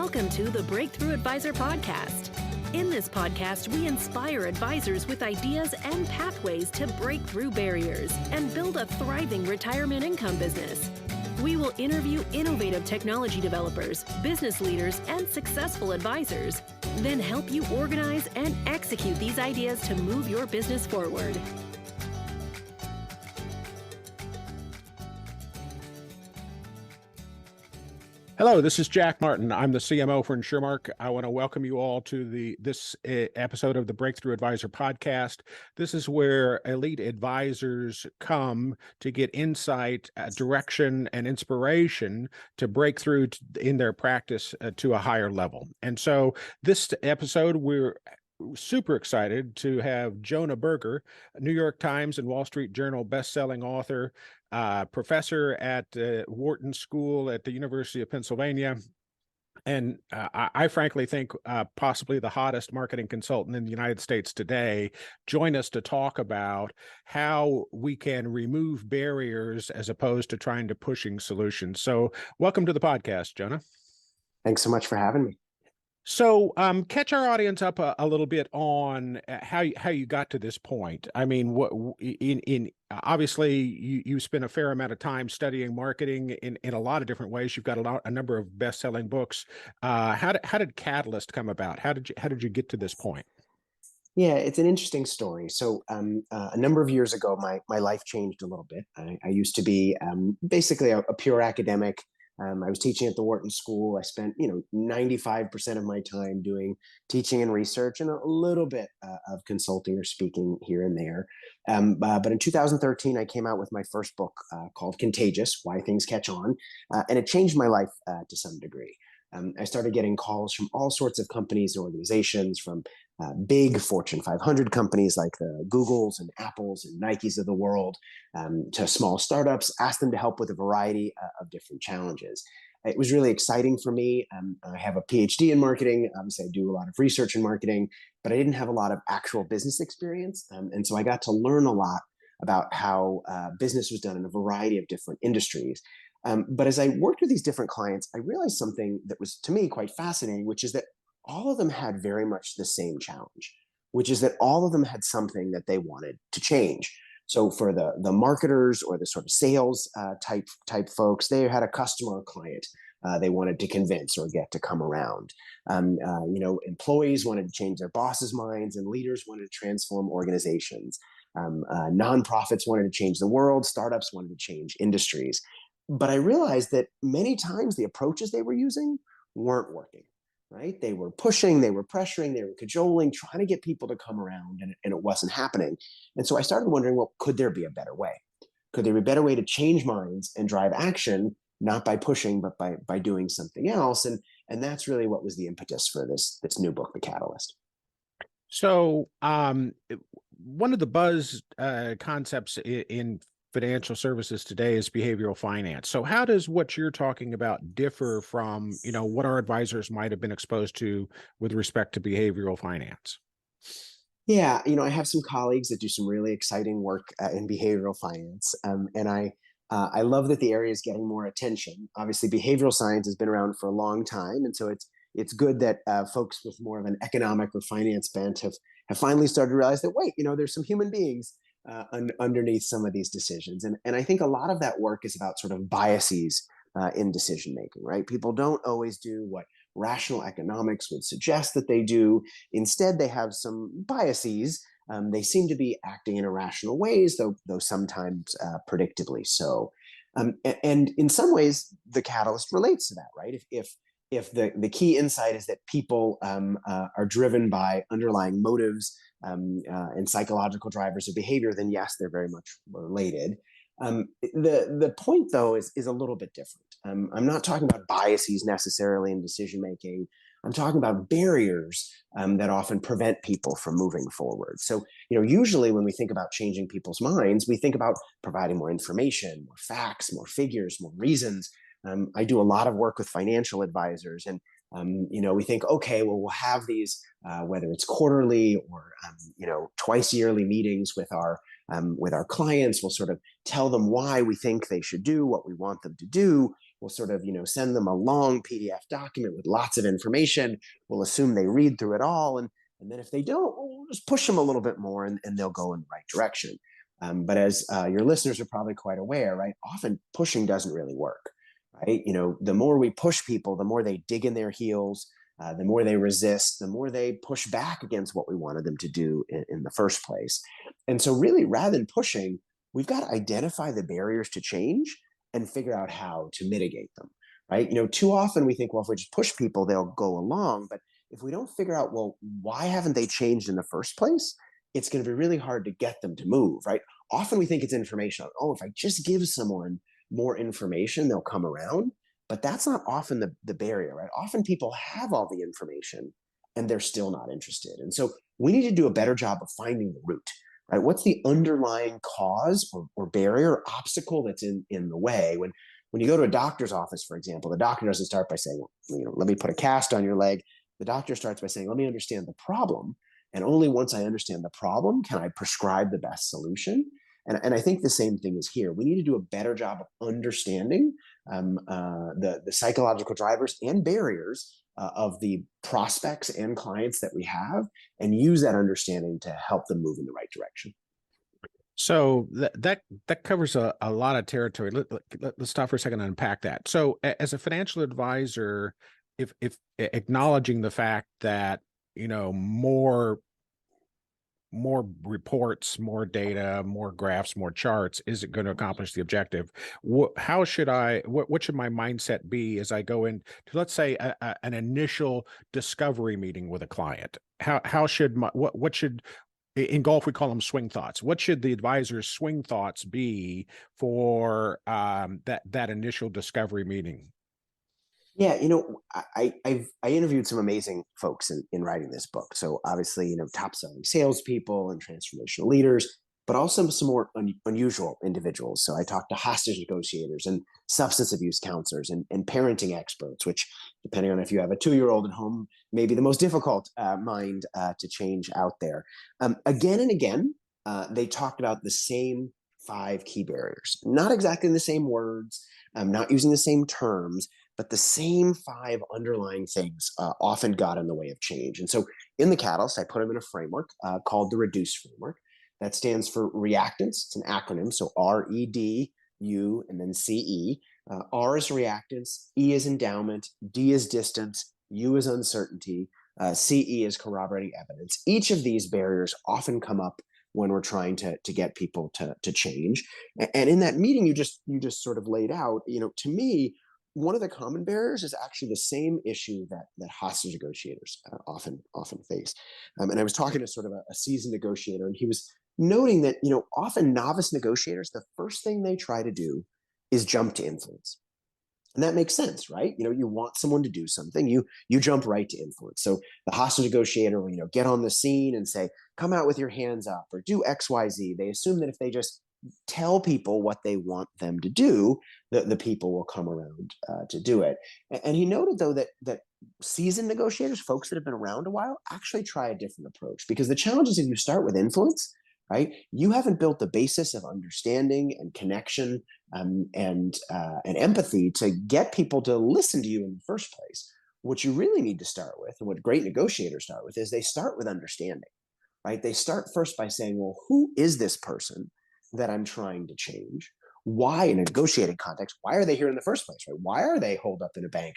Welcome to the Breakthrough Advisor Podcast. In this podcast, we inspire advisors with ideas and pathways to break through barriers and build a thriving retirement income business. We will interview innovative technology developers, business leaders, and successful advisors, then help you organize and execute these ideas to move your business forward. Hello, this is Jack Martin. I'm the CMO for InsureMark. I want to welcome you all to this episode of the Breakthrough Advisor Podcast. This is where elite advisors come to get insight, direction, and inspiration to break through in their practice to a higher level. And so this episode, we're super excited to have Jonah Berger, New York Times and Wall Street Journal bestselling author, professor at Wharton School at the University of Pennsylvania, and I frankly think possibly the hottest marketing consultant in the United States today, join us to talk about how we can remove barriers as opposed to trying to pushing solutions. So welcome to the podcast, Jonah. Thanks so much for having me. So catch our audience up a little bit on how you got to this point. I mean, what in obviously you spent a fair amount of time studying marketing in a lot of different ways. You've got a number of best-selling books. How did Catalyst come about? How did you get to this point? Yeah, it's an interesting story. So a number of years ago, my life changed a little bit. I used to be basically a pure academic. I was teaching at the Wharton School. I spent, 95% of my time doing teaching and research and a little bit of consulting or speaking here and there. But in 2013, I came out with my first book called Contagious: Why Things Catch On. And it changed my life to some degree. I started getting calls from all sorts of companies and organizations, from big Fortune 500 companies like the Googles and Apples and Nikes of the world, to small startups, asked them to help with a variety of different challenges. It was really exciting for me. I have a PhD in marketing. Obviously, I do a lot of research in marketing, but I didn't have a lot of actual business experience. And so I got to learn a lot about how business was done in a variety of different industries. But as I worked with these different clients, I realized something that was, to me, quite fascinating, which is that all of them had very much the same challenge, which is that all of them had something that they wanted to change. So for the marketers or the sort of sales type folks, they had a customer or client they wanted to convince or get to come around. Employees wanted to change their bosses' minds, and leaders wanted to transform organizations. Nonprofits wanted to change the world. Startups wanted to change industries. But I realized that many times the approaches they were using weren't working, right? They were pushing, they were pressuring, they were cajoling, trying to get people to come around, and it wasn't happening. And so I started wondering, well, could there be a better way? Could there be a better way to change minds and drive action, not by pushing, but by doing something else? And that's really what was the impetus for this new book, The Catalyst. So one of the buzz concepts in financial services today is behavioral finance. So how does what you're talking about differ from, what our advisors might have been exposed to with respect to behavioral finance? Yeah, I have some colleagues that do some really exciting work in behavioral finance, and I love that the area is getting more attention. Obviously, behavioral science has been around for a long time, and so it's good that folks with more of an economic or finance bent have finally started to realize that, wait, there's some human beings underneath some of these decisions. And I think a lot of that work is about sort of biases in decision making, right? People don't always do what rational economics would suggest that they do. Instead, they have some biases. They seem to be acting in irrational ways, though sometimes predictably so. And in some ways, the Catalyst relates to that, right? If the key insight is that people are driven by underlying motives and psychological drivers of behavior, then yes, they're very much related. The point, though, is a little bit different. I'm not talking about biases necessarily in decision making. I'm talking about barriers that often prevent people from moving forward. So, usually when we think about changing people's minds, we think about providing more information, more facts, more figures, more reasons. I do a lot of work with financial advisors, and we think, okay, well, we'll have these, whether it's quarterly or twice yearly meetings with our clients. We'll sort of tell them why we think they should do what we want them to do. We'll sort of, send them a long PDF document with lots of information. We'll assume they read through it all. And then if they don't, we'll just push them a little bit more and they'll go in the right direction. But as your listeners are probably quite aware, right, often pushing doesn't really work, right? The more we push people, the more they dig in their heels, the more they resist, the more they push back against what we wanted them to do in the first place. And so really, rather than pushing, we've got to identify the barriers to change and figure out how to mitigate them, right? Too often we think, well, if we just push people, they'll go along. But if we don't figure out, well, why haven't they changed in the first place? It's going to be really hard to get them to move, right? Often we think it's information. Oh, if I just give someone more information, they'll come around. But that's not often the barrier, right? Often people have all the information and they're still not interested. And so we need to do a better job of finding the root, right? What's the underlying cause or barrier or obstacle that's in the way? When you go to a doctor's office, for example, the doctor doesn't start by saying, well, let me put a cast on your leg. The doctor starts by saying, let me understand the problem. And only once I understand the problem can I prescribe the best solution. And I think the same thing is here. We need to do a better job of understanding the psychological drivers and barriers of the prospects and clients that we have, and use that understanding to help them move in the right direction. So that covers a lot of territory. Let's stop for a second and unpack that. So as a financial advisor, if acknowledging the fact that more reports, more data, more graphs, more charts isn't going to accomplish the objective. What should my mindset be as I go into, let's say, an initial discovery meeting with a client? How should what should, in golf we call them swing thoughts? What should the advisor's swing thoughts be for that initial discovery meeting? Yeah, I interviewed some amazing folks in writing this book. So obviously, top selling salespeople and transformational leaders, but also some more unusual individuals. So I talked to hostage negotiators and substance abuse counselors and parenting experts, which, depending on if you have a 2-year-old at home, may be the most difficult mind to change out there. Again and again, they talked about the same 5 key barriers, not exactly in the same words, not using the same terms, but the same 5 underlying things often got in the way of change. And so in the Catalyst, I put them in a framework called the REDUCE framework. That stands for reactance. It's an acronym. So REDU and then CE. R is reactance, E is endowment, D is distance, U is uncertainty, CE is corroborating evidence. Each of these barriers often come up when we're trying to get people to change. And in that meeting, you just sort of laid out, to me, one of the common barriers is actually the same issue that hostage negotiators often face. And I was talking to sort of a seasoned negotiator, and he was noting that, often novice negotiators, the first thing they try to do is jump to influence. And that makes sense, right? You want someone to do something, you jump right to influence. So the hostage negotiator will, get on the scene and say, come out with your hands up or do X, Y, Z. They assume that if they just tell people what they want them to do, the people will come around to do it. And he noted, though, that seasoned negotiators, folks that have been around a while, actually try a different approach, because the challenge is if you start with influence, right, you haven't built the basis of understanding and connection and empathy to get people to listen to you in the first place. What you really need to start with, and what great negotiators start with, is they start with understanding, right? They start first by saying, well, who is this person that I'm trying to change? Why, in a negotiating context, why are they here in the first place, right? Why are they holed up in a bank,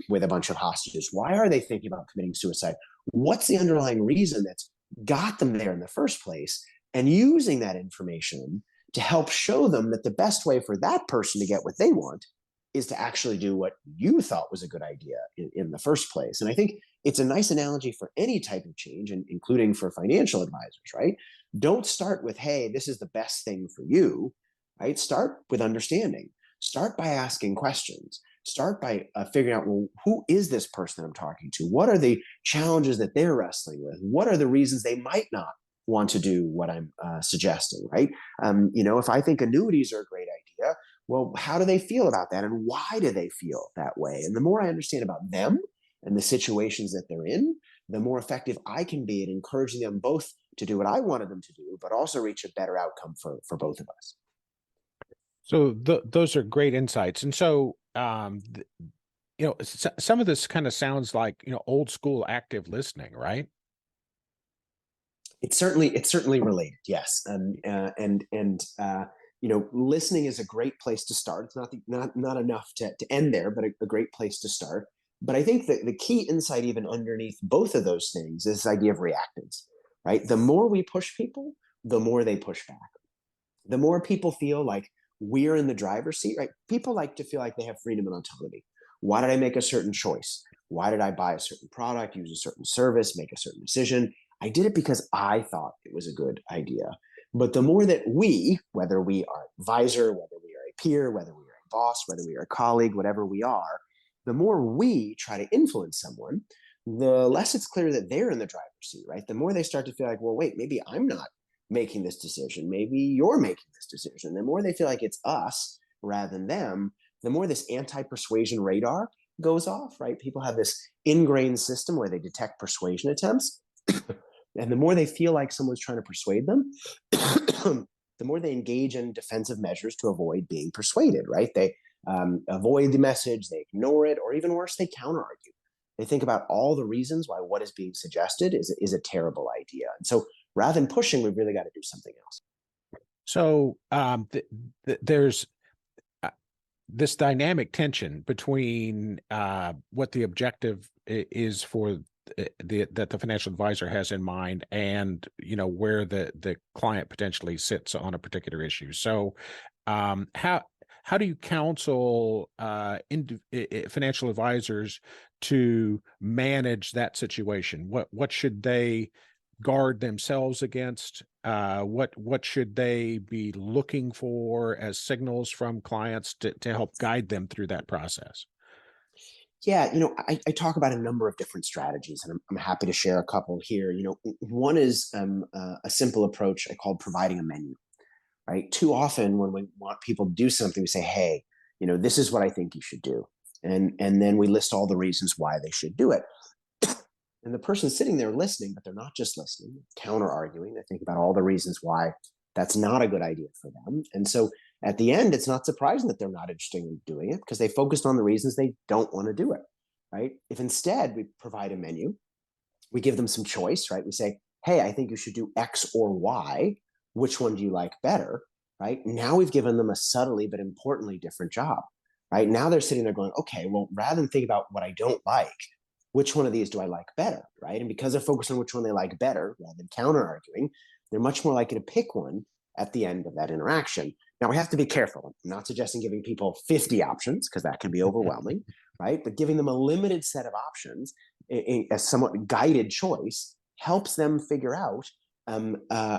with a bunch of hostages? Why are they thinking about committing suicide? What's the underlying reason that's got them there in the first place? And using that information to help show them that the best way for that person to get what they want is to actually do what you thought was a good idea in the first place. And I think it's a nice analogy for any type of change, and including for financial advisors, right? Don't start with, hey, this is the best thing for you, right? Start with understanding. Start by asking questions. Start by figuring out, well, who is this person I'm talking to? What are the challenges that they're wrestling with? What are the reasons they might not want to do what I'm suggesting, right? If I think annuities are a great idea, well, how do they feel about that? And why do they feel that way? And the more I understand about them and the situations that they're in, the more effective I can be at encouraging them both to do what I wanted them to do, but also reach a better outcome for both of us. So those are great insights. And so, some of this kind of sounds like, old school active listening, right? It's certainly related, yes. Listening is a great place to start. It's not enough to end there, but a great place to start. But I think that the key insight, even underneath both of those things, is this idea of reactance, right? The more we push people, the more they push back. The more people feel like we're in the driver's seat, right? People like to feel like they have freedom and autonomy. Why did I make a certain choice? Why did I buy a certain product, use a certain service, make a certain decision? I did it because I thought it was a good idea. But the more that we, whether we are an advisor, whether we are a peer, whether we are a boss, whether we are a colleague, whatever we are, the more we try to influence someone, the less it's clear that they're in the driver's seat, right? The more they start to feel like, well, wait, maybe I'm not making this decision. Maybe you're making this decision. The more they feel like it's us rather than them, the more this anti-persuasion radar goes off, right? People have this ingrained system where they detect persuasion attempts. And the more they feel like someone's trying to persuade them, the more they engage in defensive measures to avoid being persuaded, right? They avoid the message, they ignore it, or even worse, they counter argue. They think about all the reasons why what is being suggested is a terrible idea. And so rather than pushing, we've really got to do something else. So there's this dynamic tension between what the objective is for that the financial advisor has in mind, and where the client potentially sits on a particular issue. So how do you counsel financial advisors to manage that situation? What should they guard themselves against? What should they be looking for as signals from clients to help guide them through that process? Yeah, I talk about a number of different strategies, and I'm happy to share a couple here. One is a simple approach I call providing a menu, right? Too often when we want people to do something, we say, hey, this is what I think you should do. And then we list all the reasons why they should do it. And the person sitting there listening, but they're not just listening, counter arguing. They think about all the reasons why that's not a good idea for them. And so at the end, it's not surprising that they're not interested in doing it because they focused on the reasons they don't want to do it, right? If instead we provide a menu, we give them some choice, right? We say, hey, I think you should do X or Y. Which one do you like better, right? Now we've given them a subtly but importantly different job, right? Now they're sitting there going, okay, well, rather than think about what I don't like, which one of these do I like better, right? And because they're focused on which one they like better rather than counter arguing, they're much more likely to pick one at the end of that interaction. Now, we have to be careful. I'm not suggesting giving people 50 options because that can be overwhelming, right? But giving them a limited set of options, a somewhat guided choice, helps them figure out,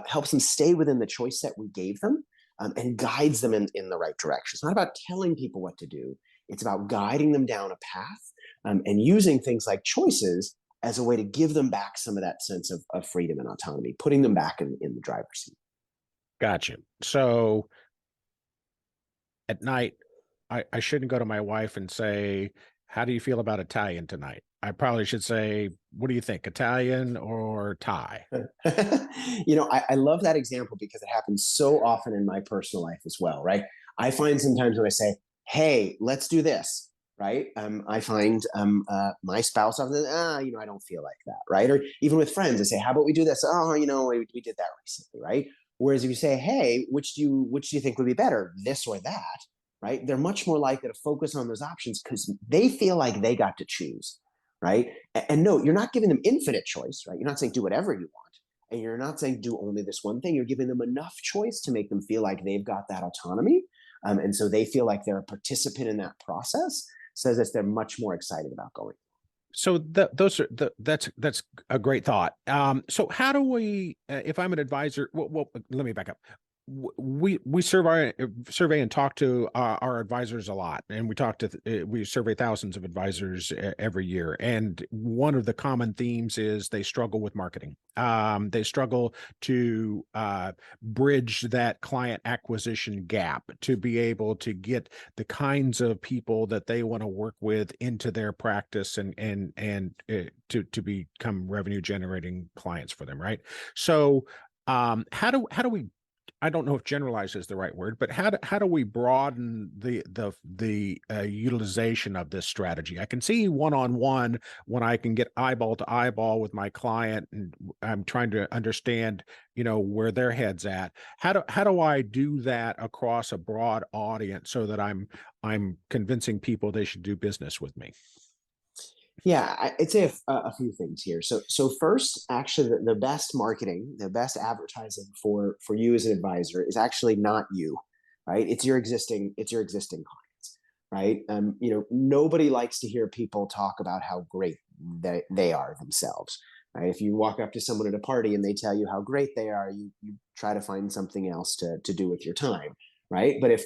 helps them stay within the choice set we gave them, and guides them in the right direction. It's not about telling people what to do. It's about guiding them down a path, and using things like choices as a way to give them back some of that sense of freedom and autonomy, putting them back in the driver's seat. Gotcha. So at night, I shouldn't go to my wife and say, how do you feel about Italian tonight? I probably should say, what do you think, Italian or Thai? I love that example because it happens so often in my personal life as well, right? I find sometimes when I say, hey, let's do this, right? I find my spouse often, I don't feel like that, right? Or even with friends, I say, how about we do this? Oh, we did that recently, right? Whereas if you say, hey, which do you think would be better, this or that, right? They're much more likely to focus on those options because they feel like they got to choose, right? And no, you're not giving them infinite choice, right? You're not saying do whatever you want. And you're not saying do only this one thing. You're giving them enough choice to make them feel like they've got that autonomy. And so they feel like they're a participant in that process, so that they're much more excited about going. So that's a great thought. So how do we, if I'm an advisor, well, let me back up. We survey and talk to our advisors a lot, and we survey thousands of advisors every year. And one of the common themes is they struggle with marketing. They struggle to bridge that client acquisition gap to be able to get the kinds of people that they want to work with into their practice and to become revenue generating clients for them, right? So how do we I don't know if generalize is the right word, but how do we broaden the utilization of this strategy? I can see one-on-one when I can get eyeball to eyeball with my client, and I'm trying to understand, where their head's at. How do I do that across a broad audience so that I'm convincing people they should do business with me? Yeah, I'd say a few things here. So first, actually, the best marketing, the best advertising for you as an advisor is actually not you, right? It's your existing clients, right? Nobody likes to hear people talk about how great they are themselves, right? If you walk up to someone at a party and they tell you how great they are, you try to find something else to do with your time, right? But if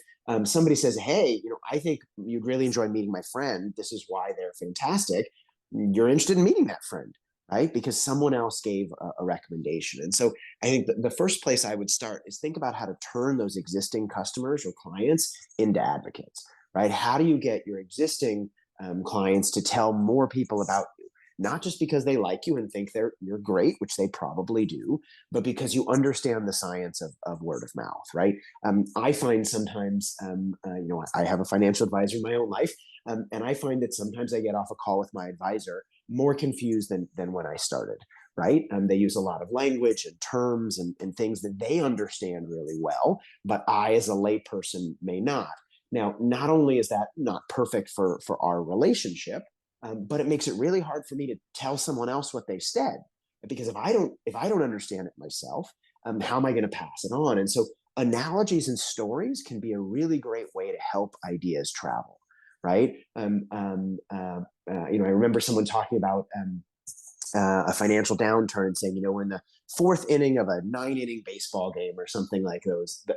somebody says, "Hey, I think you'd really enjoy meeting my friend. This is why they're fantastic," you're interested in meeting that friend, right? Because someone else gave a recommendation. And so I think the first place I would start is think about how to turn those existing customers or clients into advocates, right? How do you get your existing clients to tell more people about you? Not just because they like you and think you're great, which they probably do, but because you understand the science of word of mouth, right? I find sometimes, I have a financial advisor in my own life, and I find that sometimes I get off a call with my advisor more confused than when I started, right? They use a lot of language and terms and things that they understand really well, but I, as a layperson, may not. Now, not only is that not perfect for our relationship, but it makes it really hard for me to tell someone else what they've said, because if I don't understand it myself, how am I going to pass it on? And so analogies and stories can be a really great way to help ideas travel, right? I remember someone talking about a financial downturn, saying, we're in the fourth inning of a 9 inning baseball game or something like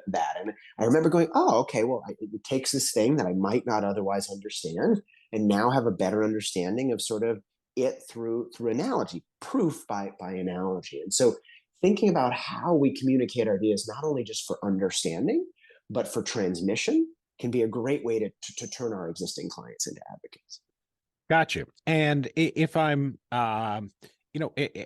that. And I remember going, oh, okay, well, it takes this thing that I might not otherwise understand, and now have a better understanding of sort of it through analogy, proof by analogy. And so thinking about how we communicate our ideas, not only just for understanding, but for transmission, can be a great way to turn our existing clients into advocates. Gotcha. And if I'm,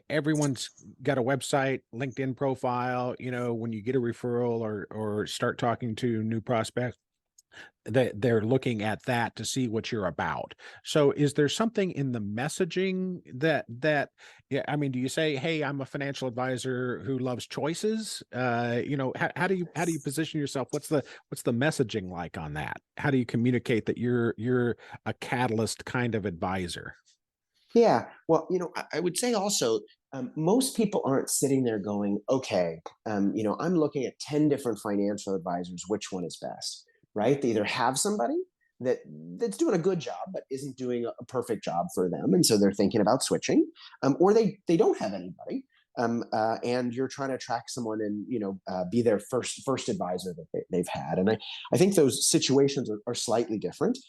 everyone's got a website, LinkedIn profile, when you get a referral or start talking to new prospects, they're looking at that to see what you're about. So is there something in the messaging yeah, I mean, do you say, "Hey, I'm a financial advisor who loves choices"? How do you position yourself? What's the messaging like on that? How do you communicate that you're a catalyst kind of advisor? Yeah, well, I would say also, most people aren't sitting there going, okay, I'm looking at 10 different financial advisors, which one is best, right? They either have somebody that's doing a good job but isn't doing a perfect job for them, and so they're thinking about switching, or they don't have anybody, and you're trying to attract someone and be their first advisor that they've had. And I think those situations are slightly different.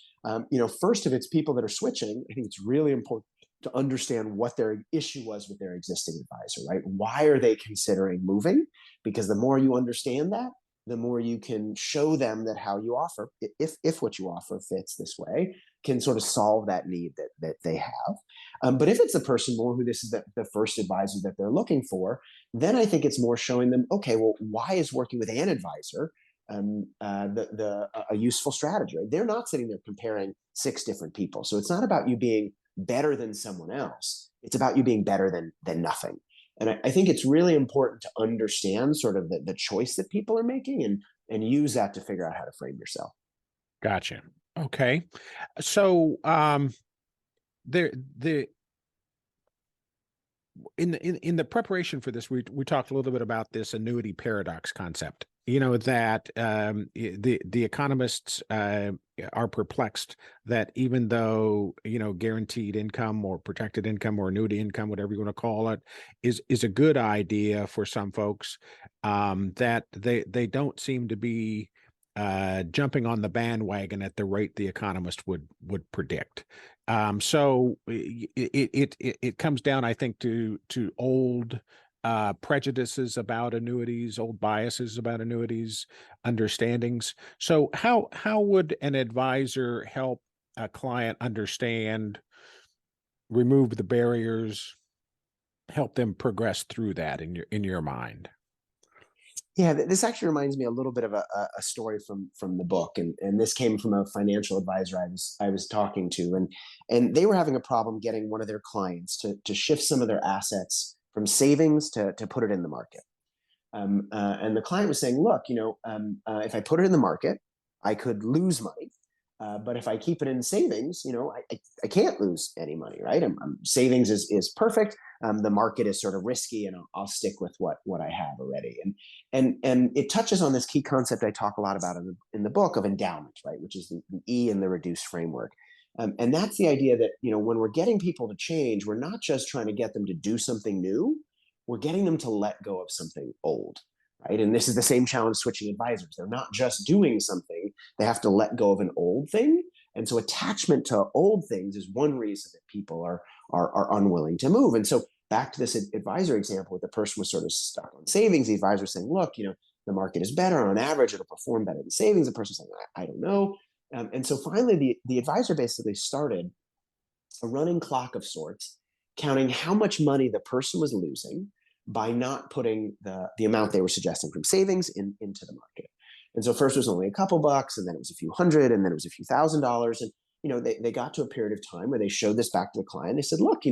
First, if it's people that are switching, I think it's really important to understand what their issue was with their existing advisor, right? Why are they considering moving? Because the more you understand that, the more you can show them that how you offer, if what you offer fits this way, can sort of solve that need that they have. But if it's the person more who this is the first advisor that they're looking for, then I think it's more showing them, okay, well, why is working with an advisor a useful strategy? Right? They're not sitting there comparing 6 different people. So it's not about you being better than someone else. It's about you being better than nothing. And I think it's really important to understand sort of the choice that people are making, and use that to figure out how to frame yourself. Gotcha. Okay. So, there the in the preparation for this, we talked a little bit about this annuity paradox concept. That the economists are perplexed that even though guaranteed income or protected income or annuity income, whatever you want to call it, is a good idea for some folks, that they don't seem to be jumping on the bandwagon at the rate the economist would predict. So it comes down, I think, to old prejudices about annuities, old biases about annuities, understandings. So how would an advisor help a client understand, remove the barriers, help them progress through that in your mind? Yeah, this actually reminds me a little bit of a story from the book, and this came from a financial advisor I was talking to, and they were having a problem getting one of their clients to shift some of their assets from savings to put it in the market. And the client was saying, look, if I put it in the market, I could lose money. But if I keep it in savings, I can't lose any money, right? Savings is perfect. The market is sort of risky, and I'll stick with what I have already. And it touches on this key concept I talk a lot about in the book of endowment, right? Which is the E in the reduced framework. And that's the idea that, when we're getting people to change, we're not just trying to get them to do something new, we're getting them to let go of something old, right? And this is the same challenge switching advisors. They're not just doing something, they have to let go of an old thing. And so attachment to old things is one reason that people are unwilling to move. And so back to this advisor example, with the person was sort of stuck on savings, the advisor saying, look, the market is better on average, it'll perform better than savings. The person saying, I don't know. And so finally, the advisor basically started a running clock of sorts, counting how much money the person was losing by not putting the amount they were suggesting from savings into the market. And so first it was only a couple bucks, and then it was a few hundred, and then it was a few $1,000s. And they got to a period of time where they showed this back to the client. They said, look,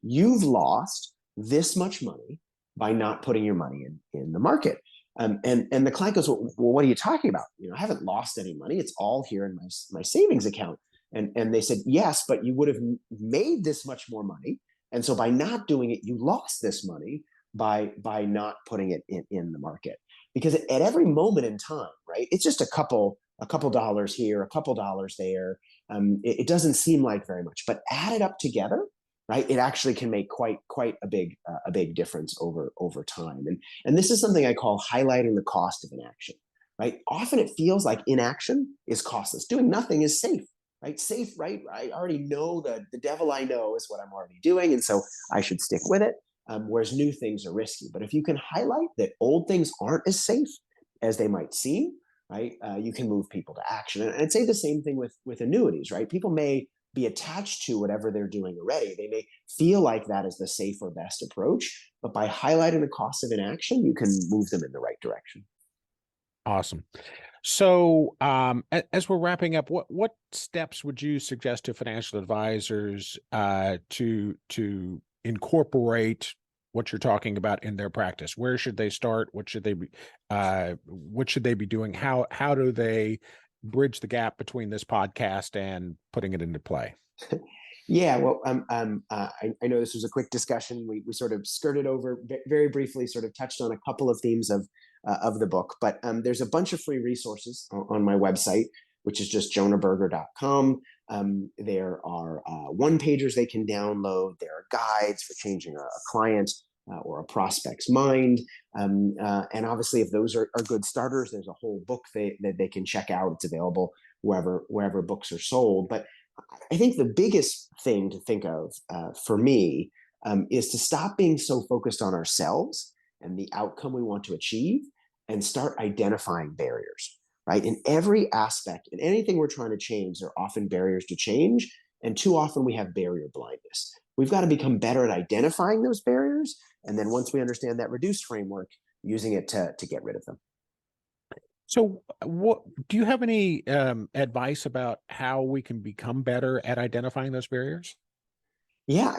you've lost this much money by not putting your money in the market. And the client goes, well, what are you talking about? I haven't lost any money. It's all here in my savings account. And they said, yes, but you would have made this much more money. And so by not doing it, you lost this money by not putting it in the market. Because at every moment in time, right, it's just a couple dollars here, a couple dollars there. It doesn't seem like very much, but add it up together, right? It actually can make quite a big difference over time. And this is something I call highlighting the cost of inaction, right? Often it feels like inaction is costless. Doing nothing is safe. Right? Safe, right? I already know the devil I know is what I'm already doing, and so I should stick with it. Whereas new things are risky. But if you can highlight that old things aren't as safe as they might seem, right? You can move people to action. And I'd say the same thing with annuities, right? People may be attached to whatever they're doing already. They may feel like that is the safe or best approach, but by highlighting the cost of inaction, you can move them in the right direction. Awesome. So, as we're wrapping up, what steps would you suggest to financial advisors to incorporate what you're talking about in their practice? Where should they start? What should they be doing? How do they bridge the gap between this podcast and putting it into play? Yeah, well, I know this was a quick discussion. We sort of skirted over very briefly, sort of touched on a couple of themes of the book, but there's a bunch of free resources on my website, which is just jonahberger.com. There are one-pagers they can download. There are guides for changing a client or a prospect's mind. And obviously, if those are good starters, there's a whole book that they can check out. It's available wherever books are sold. But I think the biggest thing to think of for me is to stop being so focused on ourselves and the outcome we want to achieve, and start identifying barriers, right? In every aspect, in anything we're trying to change, there are often barriers to change. And too often we have barrier blindness. We've got to become better at identifying those barriers. And then once we understand that reduced framework, using it to get rid of them. So, what do you have any advice about how we can become better at identifying those barriers? Yeah,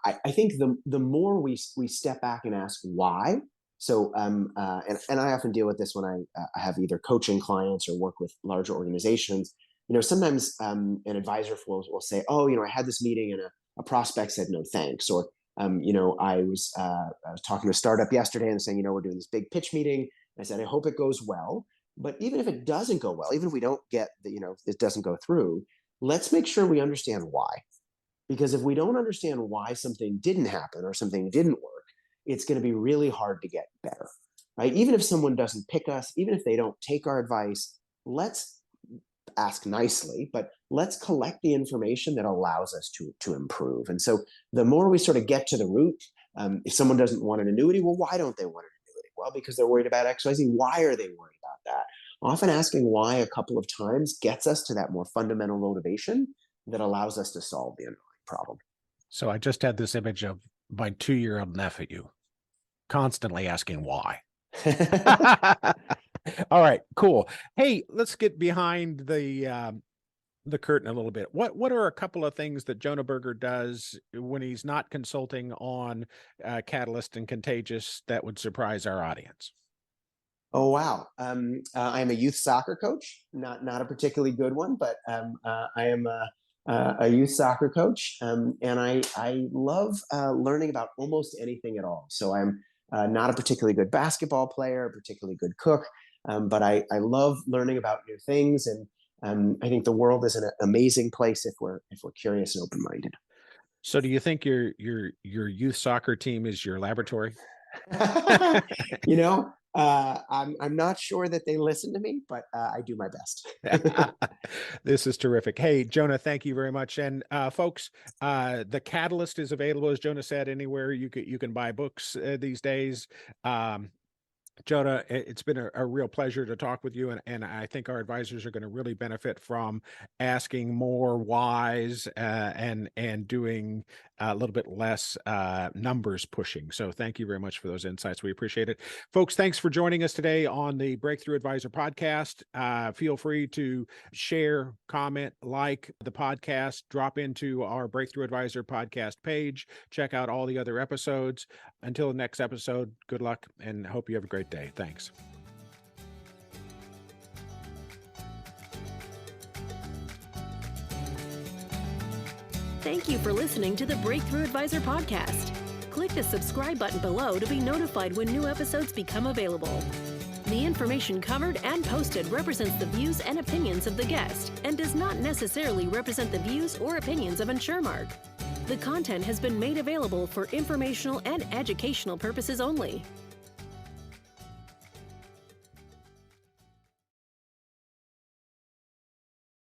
I think the more we step back and ask why. So, and I often deal with this when I have either coaching clients or work with larger organizations. Sometimes an advisor will say, "Oh, I had this meeting and a prospect said no thanks," or I was talking to a startup yesterday and saying, we're doing this big pitch meeting. And I said, I hope it goes well. But even if it doesn't go well, even if we don't get it doesn't go through, let's make sure we understand why. Because if we don't understand why something didn't happen or something didn't work, it's going to be really hard to get better, right? Even if someone doesn't pick us, even if they don't take our advice, let's ask nicely, but let's collect the information that allows us to improve. And so the more we sort of get to the root, if someone doesn't want an annuity, well, why don't they want an annuity? Well, because they're worried about XYZ. Why are they worried about that? Often asking why a couple of times gets us to that more fundamental motivation that allows us to solve the underlying problem. So I just had this image of my 2-year-old nephew constantly asking why. All right, cool. Hey, let's get behind the curtain a little bit. What are a couple of things that Jonah Berger does when he's not consulting on Catalyst and Contagious that would surprise our audience? Oh wow! I'm a youth soccer coach, not a particularly good one, but I am a youth soccer coach, and I love learning about almost anything at all. So I'm not a particularly good basketball player, a particularly good cook, but I love learning about new things, and I think the world is an amazing place if we're curious and open minded. So, do you think your youth soccer team is your laboratory? You know, I'm not sure that they listen to me, but I do my best. This is terrific. Hey, Jonah, thank you very much. And folks, the Catalyst is available, as Jonah said, anywhere you can buy books these days. Jonah, it's been a real pleasure to talk with you, and I think our advisors are going to really benefit from asking more whys and doing a little bit less numbers pushing. So thank you very much for those insights. We appreciate it. Folks, thanks for joining us today on the Breakthrough Advisor podcast. Feel free to share, comment, like the podcast, drop into our Breakthrough Advisor podcast page, check out all the other episodes. Until the next episode, good luck and hope you have a great day. Thanks. Thank you for listening to the Breakthrough Advisor podcast. Click the subscribe button below to be notified when new episodes become available. The information covered and posted represents the views and opinions of the guest and does not necessarily represent the views or opinions of InsureMark. The content has been made available for informational and educational purposes only.